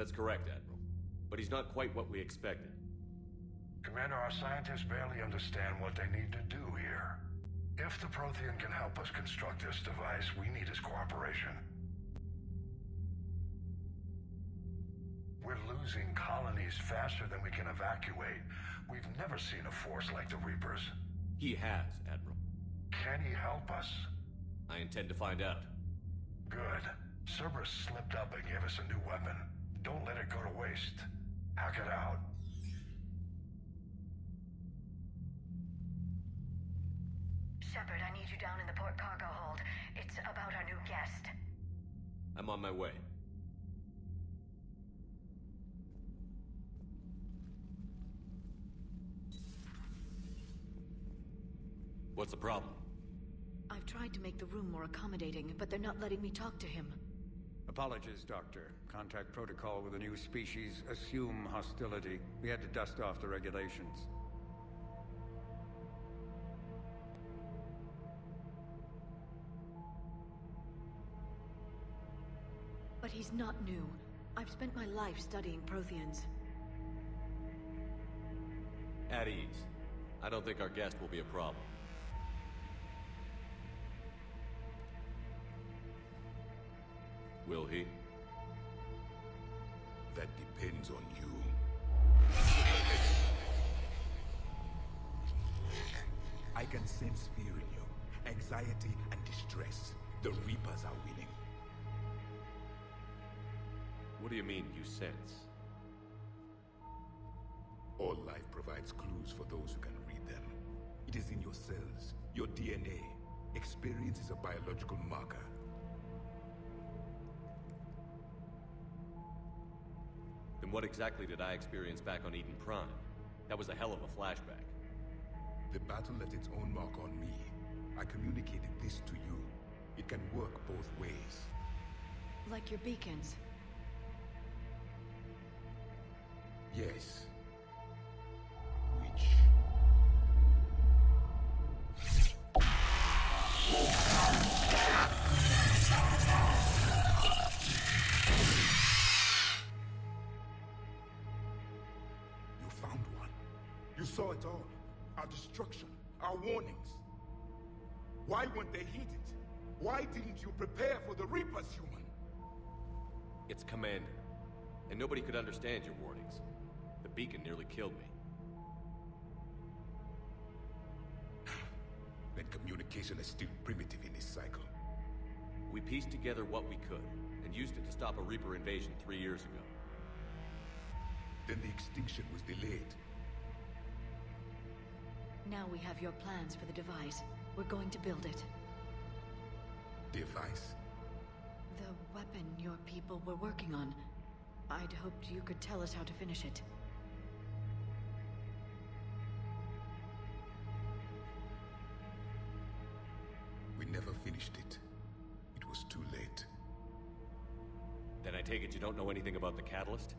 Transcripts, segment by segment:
That's correct, Admiral. But he's not quite what we expected. Commander, our scientists barely understand what they need to do here. If the Prothean can help us construct this device, we need his cooperation. We're losing colonies faster than we can evacuate. We've never seen a force like the Reapers. He has, Admiral. Can he help us? I intend to find out. Good. Cerberus slipped up and gave us a new weapon. Don't let it go to waste. Hack it out. Shepard, I need you down in the port cargo hold. It's about our new guest. I'm on my way. What's the problem? I've tried to make the room more accommodating, but they're not letting me talk to him. Apologies, Doctor. Contact protocol with a new species. Assume hostility. We had to dust off the regulations. But he's not new. I've spent my life studying Protheans. At ease. I don't think our guest will be a problem. Will he? That depends on you. I can sense fear in you. Anxiety and distress. The Reapers are winning. What do you mean, you sense? All life provides clues for those who can read them. It is in your cells, your DNA. Experience is a biological marker. Then what exactly did I experience back on Eden Prime? That was a hell of a flashback. The battle left its own mark on me. I communicated this to you. It can work both ways. Like your beacons. Yes. Which... You found one. You saw it all. Our destruction. Our warnings. Why weren't they heeded? Why didn't you prepare for the Reapers, human? It's Commander. And nobody could understand your warnings. The beacon nearly killed me. Then communication is still primitive in this cycle. We pieced together what we could, and used it to stop a Reaper invasion 3 years ago. Then the extinction was delayed. Now we have your plans for the device. We're going to build it. Device? The weapon your people were working on. I'd hoped you could tell us how to finish it. We never finished it. It was too late. Then I take it you don't know anything about the catalyst?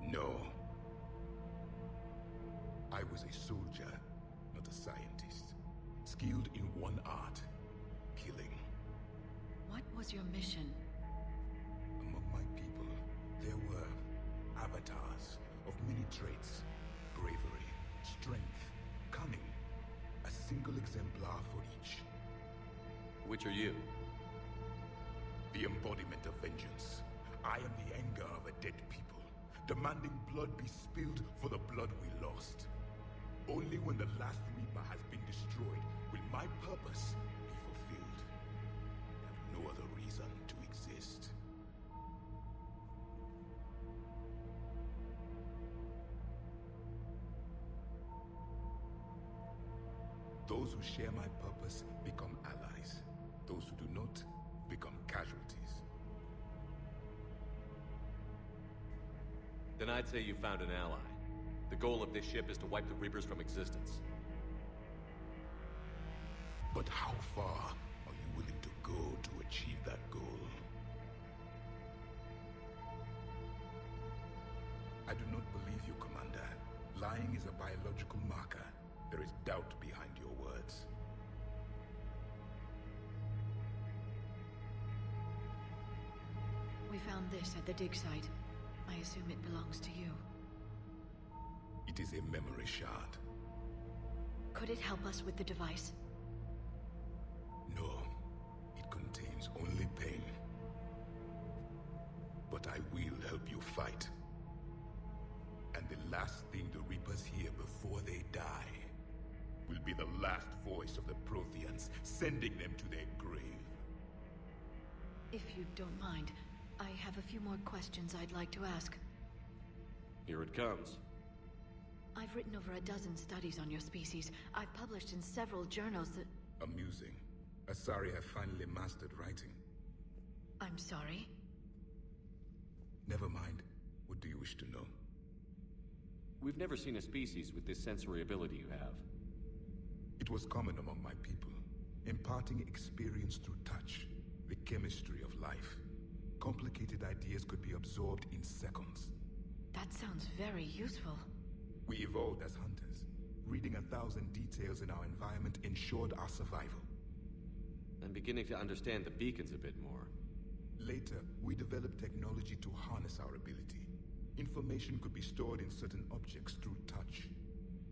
No. I was a soldier, not a scientist. Skilled in one art, killing. What was your mission? Among my people, there were avatars of many traits. Bravery, strength, cunning. A single exemplar for each. Which are you? The embodiment of vengeance. I am the anger of a dead people, demanding blood be spilled for the blood we lost. Only when the last Reaper has been destroyed will my purpose be fulfilled. I have no other reason to exist. Those who share my purpose become allies. Those who do not become casualties. Then I'd say you found an ally. The goal of this ship is to wipe the Reapers from existence. But how far are you willing to go to achieve that goal? I do not believe you, Commander. Lying is a biological marker. There is doubt behind your words. found this at the dig site. I assume it belongs to you. It is a memory shard. Could it help us with the device? No, it contains only pain. But I will help you fight. And the last thing the Reapers hear before they die will be the last voice of the Protheans, sending them to their grave. If you don't mind, I have a few more questions I'd like to ask. Here it comes. I've written over a dozen studies on your species. I've published in several journals that... Amusing. Asari have finally mastered writing. I'm sorry? Never mind. What do you wish to know? We've never seen a species with this sensory ability you have. It was common among my people, imparting experience through touch, the chemistry of life. Complicated ideas could be absorbed in seconds. That sounds very useful. We evolved as hunters. Reading 1,000 details in our environment ensured our survival. I'm beginning to understand the beacons a bit more. Later, we developed technology to harness our ability. Information could be stored in certain objects through touch.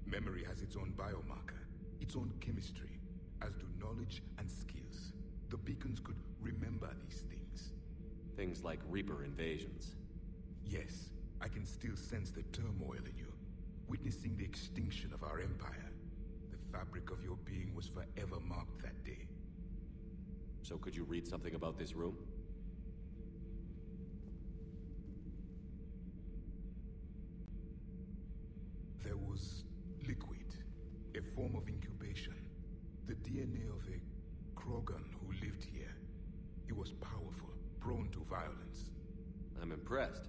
Memory has its own biomarker, its own chemistry, as do knowledge and skills. The beacons could remember these things. Things like Reaper invasions. Yes, I can still sense the turmoil in you, witnessing the extinction of our empire. The fabric of your being was forever marked that day. So could you read something about this room? There was liquid, a form of incubation. The DNA of a Krogan who lived here. He was powerful, prone to violence. I'm impressed.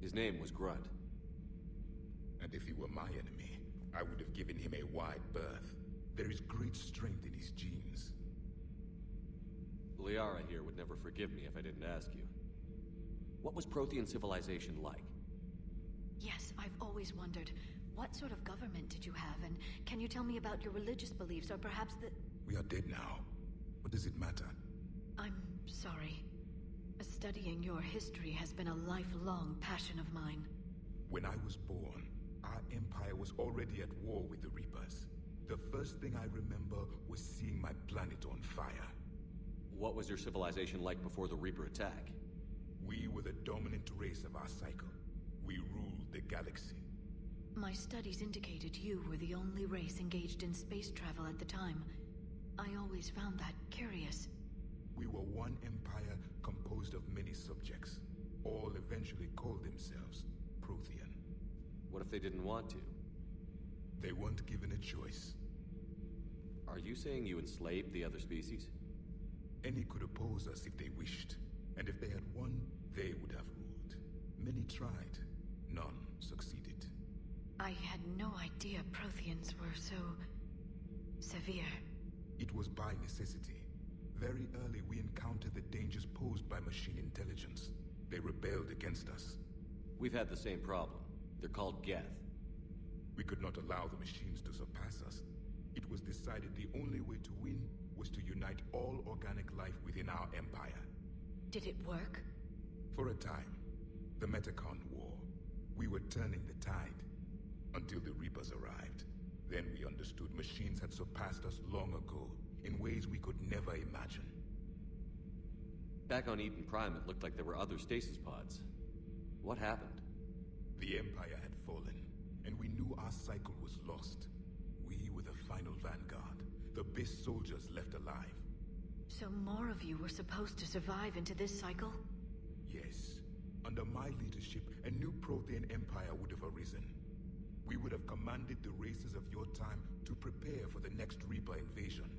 His name was Grunt. And if he were my enemy, I would have given him a wide berth. There is great strength in his genes. Liara here would never forgive me if I didn't ask you. What was Prothean civilization like? Yes, I've always wondered. What sort of government did you have, and can you tell me about your religious beliefs, or perhaps the... We are dead now. What does it matter? I'm sorry. Studying your history has been a lifelong passion of mine. When I was born, our empire was already at war with the Reapers. The first thing I remember was seeing my planet on fire. What was your civilization like before the Reaper attack? We were the dominant race of our cycle. We ruled the galaxy. My studies indicated you were the only race engaged in space travel at the time. I always found that curious. We were one empire composed of many subjects. All eventually called themselves Prothean. What if they didn't want to? They weren't given a choice. Are you saying you enslaved the other species? Any could oppose us if they wished. And if they had won, they would have ruled. Many tried. None succeeded. I had no idea Protheans were so... severe. It was by necessity. Very early we encountered the dangers posed by machine intelligence. They rebelled against us. We've had the same problem. They're called Geth. We could not allow the machines to surpass us. It was decided the only way to win was to unite all organic life within our empire. Did it work? For a time. The Metacon War. We were turning the tide. Until the Reapers arrived. Then we understood machines had surpassed us long ago, in ways we could never imagine. Back on Eden Prime, it looked like there were other stasis pods. What happened? The Empire had fallen, and we knew our cycle was lost. We were the final vanguard, the best soldiers left alive. So more of you were supposed to survive into this cycle? Yes. Under my leadership, a new Prothean Empire would have arisen. We would have commanded the races of your time to prepare for the next Reaper invasion.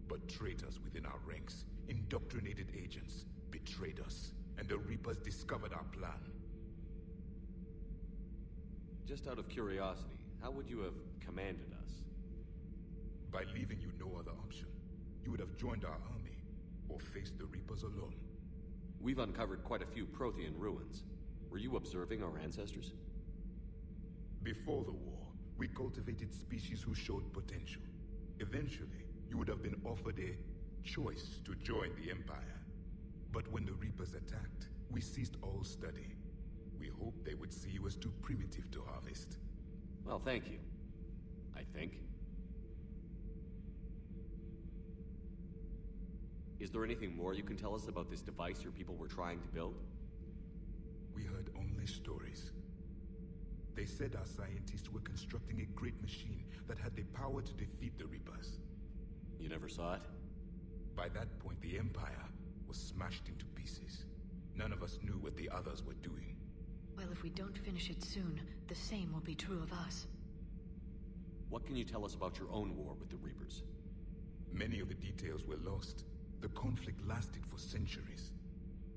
But traitors within our ranks, indoctrinated agents, betrayed us, and the Reapers discovered our plan. Just out of curiosity, how would you have commanded us? By leaving you no other option. You would have joined our army, or faced the Reapers alone. We've uncovered quite a few Prothean ruins. Were you observing our ancestors? Before the war, we cultivated species who showed potential. Eventually, you would have been offered a choice to join the Empire. But when the Reapers attacked, We ceased all study. We hoped they would see you as too primitive to harvest. Well, thank you. I think. Is there anything more you can tell us about this device your people were trying to build? We heard only stories. They said our scientists were constructing a great machine that had the power to defeat the Reapers. You never saw it? By that point, the Empire was smashed into pieces. None of us knew what the others were doing. Well, if we don't finish it soon, the same will be true of us. What can you tell us about your own war with the Reapers? Many of the details were lost. The conflict lasted for centuries.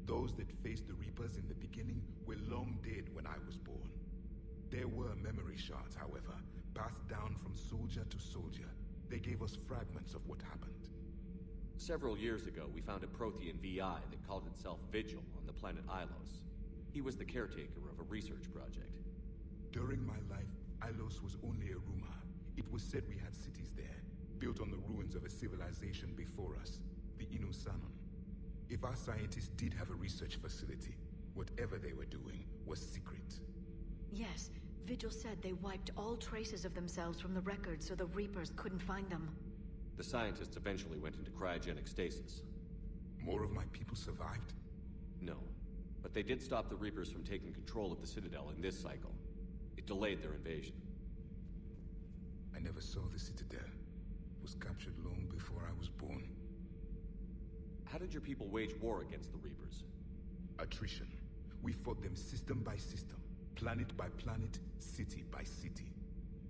Those that faced the Reapers in the beginning were long dead when I was born. There were memory shards, however, passed down from soldier to soldier. They gave us fragments of what happened. Several years ago, we found a Prothean VI that called itself Vigil on the planet Ilos. He was the caretaker of a research project. During my life, Ilos was only a rumor. It was said we had cities there, built on the ruins of a civilization before us, the Inusanon. If our scientists did have a research facility, whatever they were doing was secret. Yes, Vigil said they wiped all traces of themselves from the records so the Reapers couldn't find them. The scientists eventually went into cryogenic stasis. More of my people survived? No, but they did stop the Reapers from taking control of the Citadel in this cycle. It delayed their invasion. I never saw the Citadel. It was captured long before I was born. How did your people wage war against the Reapers? Attrition. We fought them system by system, planet by planet, city by city.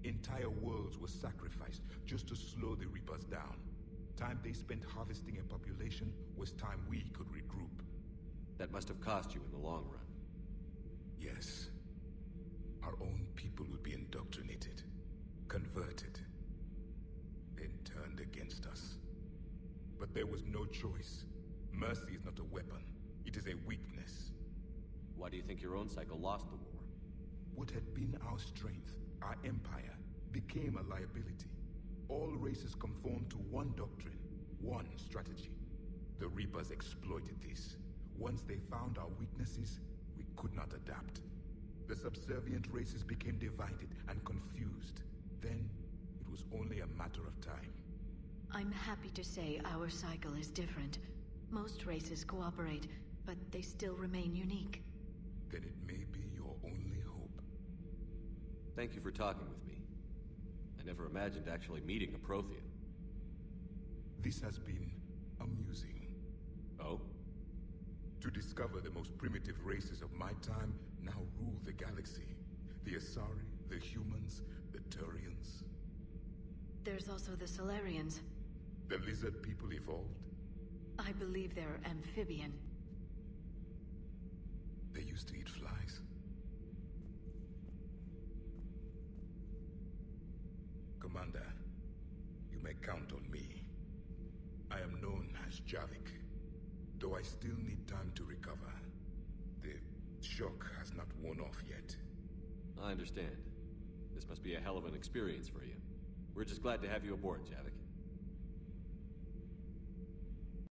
Entire worlds were sacrificed just to slow the Reapers down. Time they spent harvesting a population was time we could regroup. That must have cost you in the long run. Yes. Our own people would be indoctrinated, converted, then turned against us. But there was no choice. Mercy is not a weapon. It is a weakness. Why do you think your own cycle lost the war? What had been our strength, our empire, became a liability. All races conformed to one doctrine, one strategy. The Reapers exploited this. Once they found our weaknesses, we could not adapt. The subservient races became divided and confused. Then, it was only a matter of time. I'm happy to say our cycle is different. Most races cooperate, but they still remain unique. Then it may be your only hope. Thank you for talking with me. I never imagined actually meeting a Prothean. This has been amusing. Oh? To discover the most primitive races of my time now rule the galaxy. The Asari, the humans, the Turians. There's also the Solarians. The lizard people evolved. I believe they're amphibian. They used to eat flies. Commander, you may count on me. I am known as Javik, though I still need time to recover. The shock has not worn off yet. I understand. This must be a hell of an experience for you. We're just glad to have you aboard, Javik.